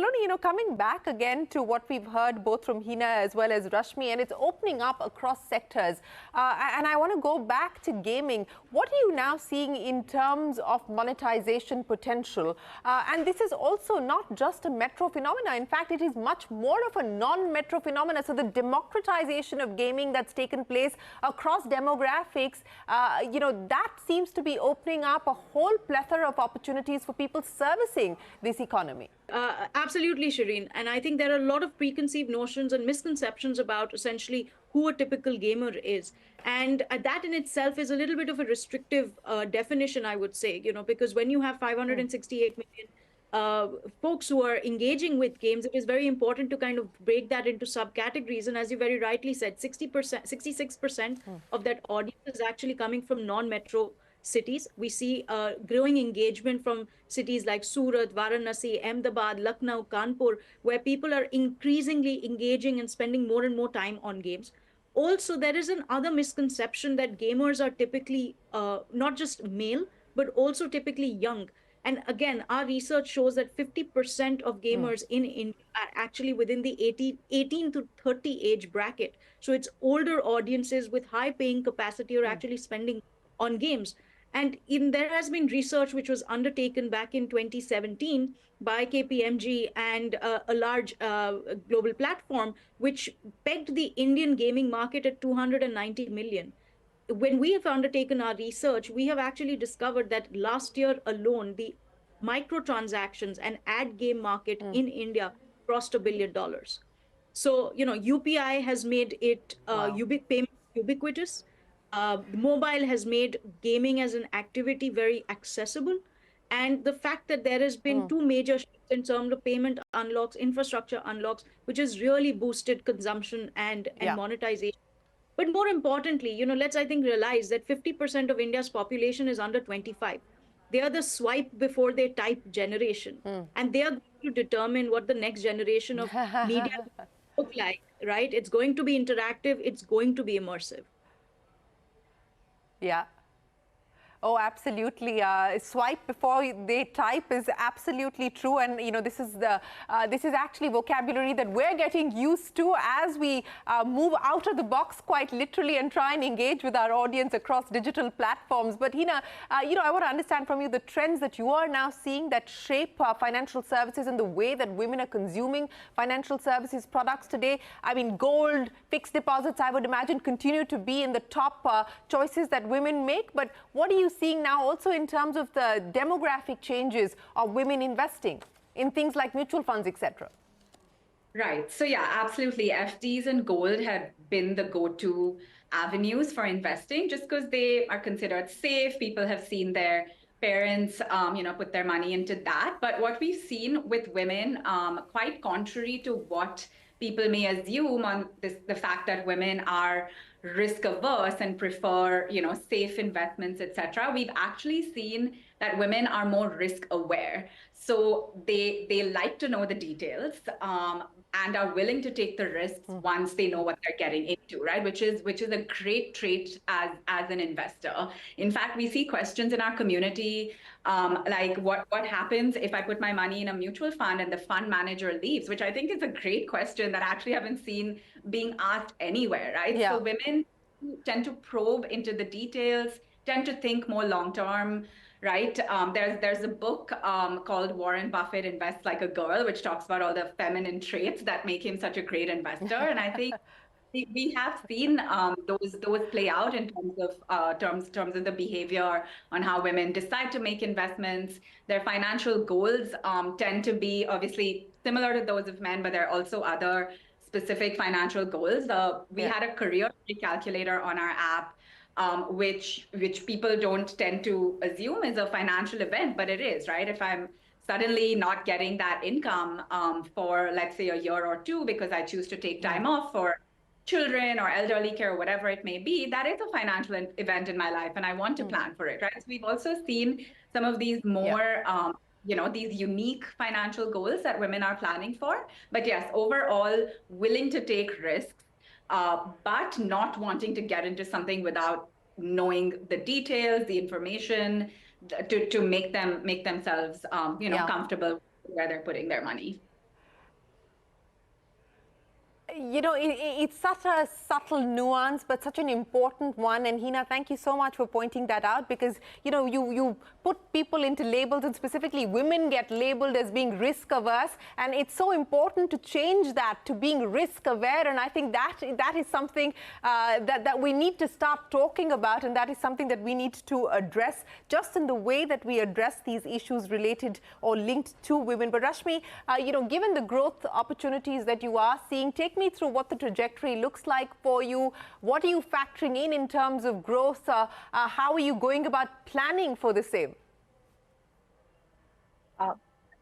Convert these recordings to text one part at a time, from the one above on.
Salone, coming back again to what we've heard both from Hena as well as Rashmi, and it's opening up across sectors. And I want to go back to gaming. What are you now seeing in terms of monetization potential? And this is also not just a metro phenomena. In fact, it is much more of a non-metro phenomena. So the democratization of gaming that's taken place across demographics, that seems to be opening up a whole plethora of opportunities for people servicing this economy. Absolutely, Shereen. And I think there are a lot of preconceived notions and misconceptions about essentially who a typical gamer is. And that in itself is a little bit of a restrictive definition, I would say, because when you have 568 million folks who are engaging with games, it is very important to kind of break that into subcategories. And as you very rightly said, 66% of that audience is actually coming from non-metro cities. We see growing engagement from cities like Surat, Varanasi, Ahmedabad, Lucknow, Kanpur, where people are increasingly engaging and spending more and more time on games. Also, there is another misconception that gamers are typically not just male, but also typically young. And again, our research shows that 50% of gamers in India are actually within the 18 to 30 age bracket. So it's older audiences with high paying capacity are actually spending on games. And there has been research which was undertaken back in 2017 by KPMG and a large global platform, which pegged the Indian gaming market at 290 million. When we have undertaken our research, we have actually discovered that last year alone, the microtransactions and ad game market in India crossed $1 billion. So, UPI has made it payment ubiquitous. Mobile has made gaming as an activity very accessible. And the fact that there has been two major shifts in terms of payment unlocks, infrastructure unlocks, which has really boosted consumption and monetization. But more importantly, let's, I think, realize that 50% of India's population is under 25. They are the swipe before they type generation. And they are going to determine what the next generation of media look like, right? It's going to be interactive. It's going to be immersive. Yeah. Oh, absolutely. Swipe before they type is absolutely true. And, this is actually vocabulary that we're getting used to as we move out of the box quite literally and try and engage with our audience across digital platforms. But, Hena, I want to understand from you the trends that you are now seeing that shape financial services and the way that women are consuming financial services products today. I mean, gold, fixed deposits, I would imagine, continue to be in the top choices that women make. But what do you seeing now also in terms of the demographic changes of women investing in things like mutual funds, etc.? Right. So yeah, absolutely. FDs and gold have been the go-to avenues for investing just because they are considered safe. People have seen their parents, put their money into that. But what we've seen with women, quite contrary to what people may assume on the fact that women are risk averse and prefer, safe investments, etc. We've actually seen that women are more risk aware. So they like to know the details and are willing to take the risks once they know what they're getting into, right? Which is a great trait as an investor. In fact, we see questions in our community like what happens if I put my money in a mutual fund and the fund manager leaves, which I think is a great question that I actually haven't seen being asked anywhere, right? Yeah. So women tend to probe into the details, tend to think more long term, right? There's a book called Warren Buffett Invests Like a Girl, which talks about all the feminine traits that make him such a great investor. And I think we have seen those play out in terms of the behavior on how women decide to make investments. Their financial goals tend to be obviously similar to those of men, but there are also other specific financial goals. We had a career calculator on our app, which people don't tend to assume is a financial event, but it is, right? If I'm suddenly not getting that income for, let's say, a year or two because I choose to take time off for children or elderly care or whatever it may be, that is a financial event in my life, and I want to plan for it, right? So we've also seen some of these more these unique financial goals that women are planning for. But yes, overall, willing to take risks, but not wanting to get into something without knowing the details, the information, to make themselves, comfortable where they're putting their money. You know, it's such a subtle nuance, but such an important one. And Hena, thank you so much for pointing that out, because, you know, you put people into labels, and specifically women get labeled as being risk averse. And it's so important to change that to being risk aware. And I think that is something that we need to start talking about. And that is something that we need to address, just in the way that we address these issues related or linked to women. But Rashmi, you know, given the growth opportunities that you are seeing, take me through what the trajectory looks like for you. What are you factoring in terms of growth? How are you going about planning for the same?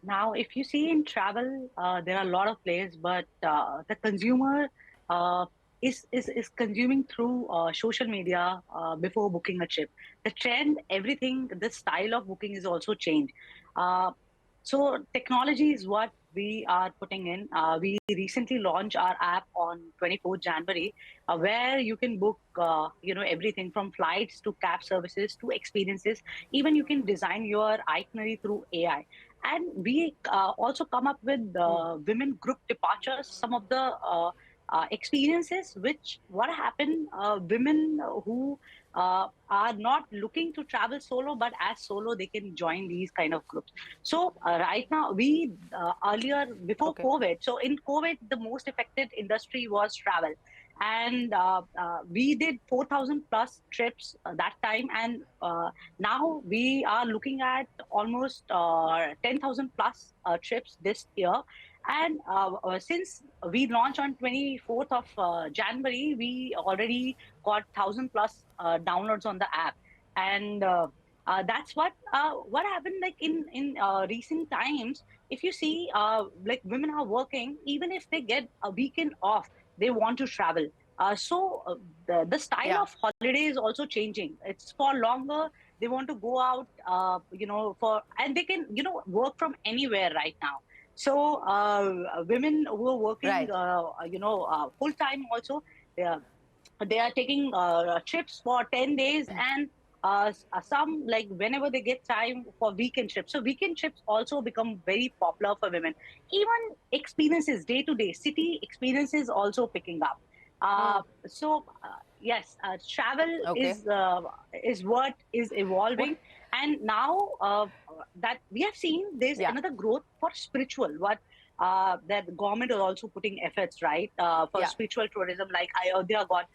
Now, if you see in travel, there are a lot of players, but the consumer is consuming through social media before booking a trip. The trend, everything, the style of booking is also changed. So technology is what we are putting in. We recently launched our app on 24th January, where you can book, you know, everything from flights to cab services to experiences. Even you can design your itinerary through AI. And we also come up with women group departures, some of the experiences, which what happened, women who are not looking to travel solo, but as solo, they can join these kind of groups. So right now, we earlier, before COVID, so in COVID, the most affected industry was travel. And we did 4,000 plus trips that time. And now we are looking at almost 10,000 plus trips this year. And since we launched on 24th of January, we already got 1,000 plus downloads on the app. And that's what happened. Like in recent times, if you see, like women are working, even if they get a weekend off, they want to travel. So the style of holiday is also changing. It's for longer. They want to go out, you know, and they can, you know, work from anywhere right now. So women who are working, you know, full time also, they are taking trips for 10 days and some, like, whenever they get time, for weekend trips. So weekend trips also become very popular for women. Even experiences, day-to-day city experiences also picking up. So yes, travel is what is evolving. And now that we have seen, there's another growth for spiritual, what that the government is also putting efforts, right, for spiritual tourism, like Ayodhya got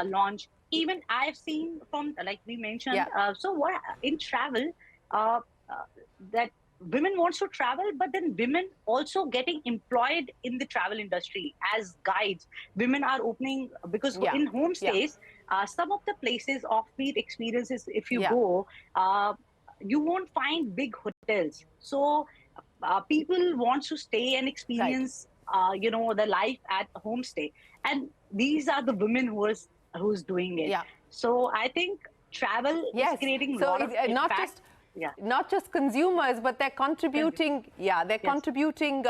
launched. Even I've seen from, like we mentioned, so what in travel, that women wants to travel, but then women also getting employed in the travel industry as guides. Women are opening, because in homestays, some of the places, offbeat experiences, if you go, you won't find big hotels. So people want to stay and experience, you know, the life at a homestay. And these are the women who's doing it. So I think travel is creating a lot of impact. Not just consumers, but they're contributing. They're contributing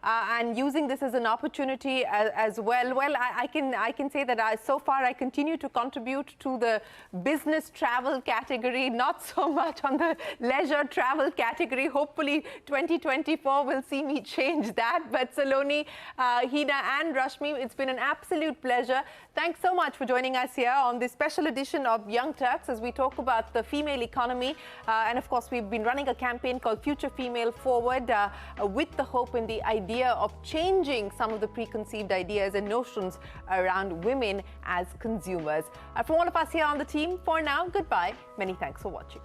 and using this as an opportunity as well. Well, I can say that so far I continue to contribute to the business travel category, not so much on the leisure travel category. Hopefully 2024 will see me change that. But Salone, Hena and Rashmi, it's been an absolute pleasure. Thanks so much for joining us here on this special edition of Young Turks as we talk about the female economy. And of course, we've been running a campaign called Future Female Forward with the hope and the idea of changing some of the preconceived ideas and notions around women as consumers. From all of us here on the team, for now, goodbye. Many thanks for watching.